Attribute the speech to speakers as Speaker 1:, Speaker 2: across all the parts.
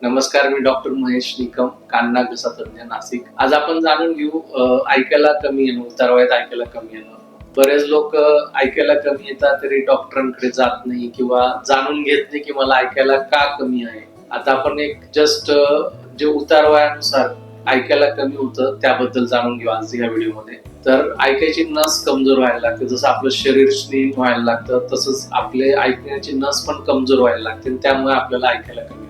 Speaker 1: नमस्कार, मी डॉक्टर महेश निकम, कान नाक घसा तज्ञ, नाशिक. आज आपण जाणून घेऊ ऐकायला कमी येणं, उतारवयात ऐकायला कमी येणं. बरेच लोक ऐकायला कमी येतात तरी डॉक्टरांकडे जात नाही किंवा जाणून घेत नाही की मला ऐकायला का कमी आहे. आता आपण एक जस्ट जे उतारवयानुसार ऐकायला कमी होतं त्याबद्दल जाणून घेऊ आज या व्हिडिओमध्ये. तर ऐकायची नस कमजोर व्हायला लागते, जसं आपलं शरीर स्लिम व्हायला लागतं तसंच आपले ऐकण्याची नस पण कमजोर व्हायला लागते, त्यामुळे आपल्याला ऐकायला कमी येतं.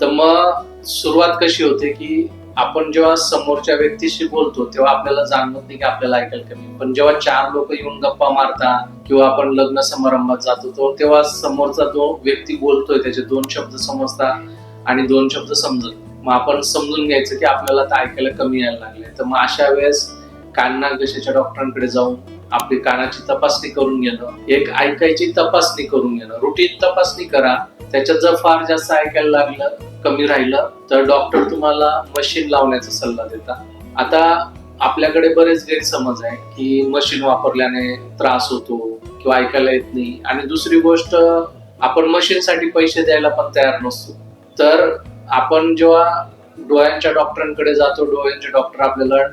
Speaker 1: तर मग सुरुवात कशी होते की आपण जेव्हा समोरच्या व्यक्तीशी बोलतो तेव्हा आपल्याला जाणवत नाही की आपल्याला ऐकायला कमी, पण जेव्हा 4 लोक येऊन गप्पा मारतात किंवा आपण लग्न समारंभात जातो तेव्हा समोरचा जो व्यक्ती बोलतोय त्याचे 2 शब्द समजतात आणि 2 शब्द समजत. मग आपण समजून घ्यायचं की आपल्याला तर ऐकायला कमी यायला लागले. तर मग अशा वेळेस कान नाक घशाच्या डॉक्टरांकडे जाऊन आपली कानाची तपासणी करून घेणं, एक ऐकायची तपासणी करून घेणं, रुटीन तपासणी करा. त्याच्यात जर फार जास्त ऐकायला लागलं, कमी राहिलं तर डॉक्टर तुम्हाला मशीन लावण्याचा सल्ला देतात. आता आपल्याकडे बरेच गैरसमज आहे की मशीन वापरल्याने त्रास होतो किंवा ऐकायला येत नाही, आणि दुसरी गोष्ट आपण मशीनसाठी पैसे द्यायला पण तयार नसतो. तर आपण जेव्हा डोळ्यांच्या डॉक्टरांकडे जातो, डोळ्यांचे डॉक्टर आपल्याला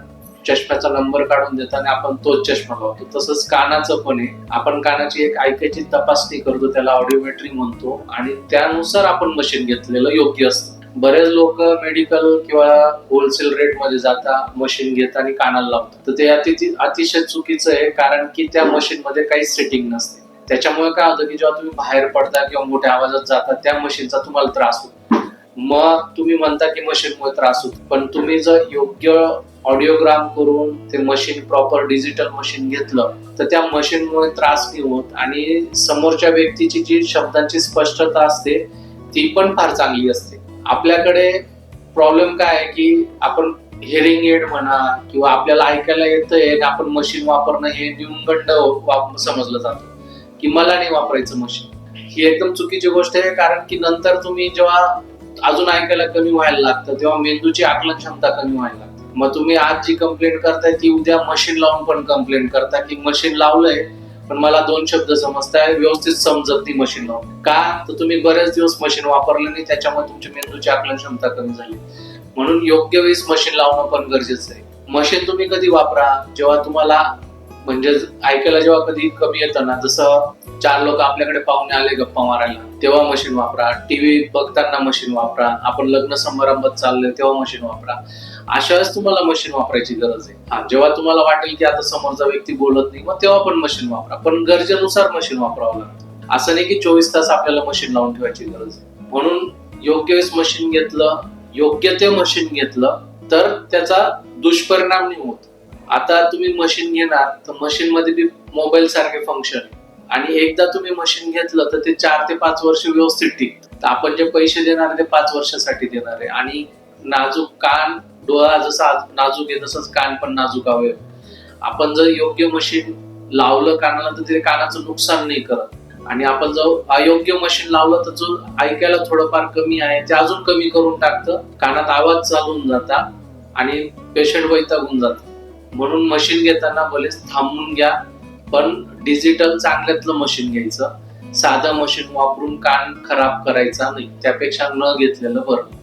Speaker 1: चष्म्याचा नंबर काढून देतात आणि आपण तोच चष्मा लावतो. तसंच कानाचं पण आहे, आपण कानाची एक ऐकायची तपासणी करतो, त्याला ऑडिओमेट्री म्हणतो, आणि त्यानुसार आपण मशीन घेतलेलं योग्य असतं. बरेच लोक मेडिकल किंवा होलसेल रेट मध्ये जाता, मशीन घेतात आणि कानाला लावतात. तर ते अतिशय चुकीचं आहे, कारण की त्या मशीन मध्ये काही सेटिंग नसते. त्याच्यामुळे काय होतं की जेव्हा तुम्ही बाहेर पडता किंवा मोठ्या आवाजात जाता त्या मशीनचा तुम्हाला त्रास होतो. मग तुम्ही म्हणता की मशीनमुळे त्रास होतो, पण तुम्ही जर योग्य ऑडिओग्राम करून ते मशीन प्रॉपर डिजिटल मशीन घेतलं तर त्या मशीनमुळे त्रास नाही होत, आणि समोरच्या व्यक्तीची जी शब्दांची स्पष्टता असते ती पण फार चांगली असते. आपल्याकडे प्रॉब्लेम काय आहे की आपण हिअरिंग एड म्हणा किंवा आपल्याला ऐकायला येतंय, आपण मशीन वापरणं हे न्यूनगंड समजलं जातं की मला नाही वापरायचं मशीन. ही एकदम चुकीची गोष्ट आहे, कारण की नंतर तुम्ही जेव्हा अजून ऐकायला कमी व्हायला लागतं तेव्हा मेंदूची आकलन क्षमता कमी व्हायला लागते. मग तुम्ही आज जी कंप्लेंट करताय ती उद्या मशीन लावून पण कंप्लेंट करता की मशीन लावलंय पण मला 2 शब्द समजताय, व्यवस्थित समजत नाही मशीन लावून. का? तर तुम्ही बरेच दिवस मशीन वापरलं नाही, त्याच्यामुळे तुमची मेंदूची आकलन क्षमता कमी झाली. म्हणून योग्य वेळेस मशीन लावणं पण गरजेचं आहे. मशीन तुम्ही कधी वापरा जेव्हा तुम्हाला म्हणजे ऐकायला जेव्हा कधी कमी येतं ना, जसं 4 लोक आपल्याकडे पाहुणे आले गप्पा मारायला तेव्हा मशीन वापरा, टीव्ही बघताना मशीन वापरा, आपण लग्न समारंभात चाललोय तेव्हा मशीन वापरा. अशा वेळेस तुम्हाला मशीन वापरायची गरज आहे. जेव्हा तुम्हाला वाटेल की आता समोरचा व्यक्ती बोलत नाही मग तेव्हा पण मशीन वापरा, पण गरजेनुसार मशीन वापरावं लागतं. असं नाही की 24 तास आपल्याला मशीन लावून ठेवायची गरज आहे. म्हणून योग्य वेळेस मशीन घेतलं, योग्य ते मशीन घेतलं तर त्याचा दुष्परिणाम नाही होत. आता तुम्ही मशीन घेणार तर मशीन मध्ये बी मोबाईल सारखे फंक्शन, आणि एकदा तुम्ही मशीन घेतलं तर ते 4 ते 5 वर्ष व्यवस्थित टिकतं. तर आपण जे पैसे देणार ते 5 वर्षासाठी देणार आहे. आणि नाजूक कान, डोळा जसा नाजूक आहे तसंच कान पण नाजूक हवे. आपण जर योग्य मशीन लावलं कानाला तर ते कानाचं नुकसान नाही करत, आणि आपण जर अयोग्य मशीन लावलं तर जो ऐकायला थोडंफार कमी आहे ते अजून कमी करून टाकतं, कानात आवाज चालून जाता आणि पेशंट वैतागून जातं. म्हणून मशीन घेताना भले थांबून घ्या, पण डिजिटल चांगल्यातलं मशीन घ्यायचं. साधं मशीन वापरून कान खराब करायचा नाही, त्यापेक्षा न घेतलेलं बरं.